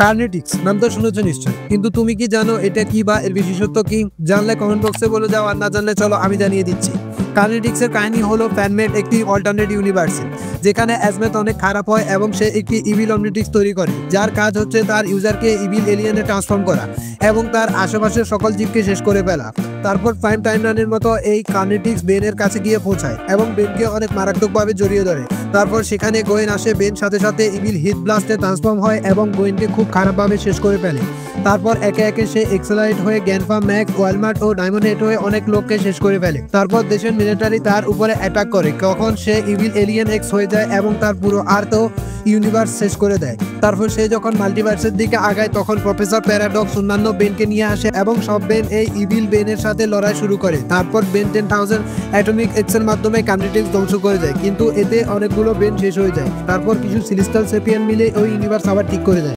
কার্নেটিক্স নাম তো শুনেছো নিশ্চয়, কিন্তু তুমি কি জানো এটা কি বা এর বিশেষত্ব কি? জানলে কমেন্ট বক্সে বলে যাও, আর না জানলে চলো আমি জানিয়ে দিচ্ছি। কার্নেটিক্সের কাহিনী হলো ফ্যানমেড একটি অল্টারনেট ইউনিভার্সে, যেখানে অ্যাজমেথ অনেক খারাপ হয় এবং সে একটি ইভিল অমনিটিক্স তৈরি করে, যার কাজ হচ্ছে তার ইউজারকে ইভিল এলিয়েনে ট্রান্সফর্ম করা এবং তার আশেপাশের সকল জীবকে শেষ করে ফেলা। তারপর প্রাইম টাইম রানের মতো এই কার্নেটিক্স বেনের কাছে গিয়ে পৌঁছায় এবং বেনকে অনেক মারাত্মকভাবে জড়িয়ে ধরে। তারপর সেখানে গোয়েন আসে, বেন সাথে সাথে ইভিল হিট ব্লাস্টে ট্রান্সফর্ম হয় এবং গোয়েনকে খুব খারাপভাবে শেষ করে ফেলে। তারপর একে একে সে এক্সেলাইট হয়ে গ্যানফা, ম্যাক্স, ওয়ালমার্ট ও ডায়মন্ড হেড হয়ে অনেক লোককে শেষ করে ফেলে। তারপর দেশের মিলিটারি তার উপরে অ্যাটাক করে, তখন সে ইভিল এলিয়েন এক্স হয়ে যায় এবং তার পুরো আর্থ ও ইউনিভার্স শেষ করে দেয়। তারপর সে যখন মাল্টিভার্সের দিকে আগায়, তখন প্রফেসর প্যারাডক্স অন্যান্য বেনকে নিয়ে আসে এবং সব বেন এই ইভিল বেনের সাথে লড়াই শুরু করে। তারপর বেন 10,000 অ্যাটমিক এক্সের মাধ্যমে কার্নেটিক্স ধ্বংস করে যায়, কিন্তু এতে অনেকগুলো বেন শেষ হয়ে যায়। তারপর কিছু সিলিস্টাল সেপিয়ান মিলে ওই ইউনিভার্স আবার ঠিক করে দেয়।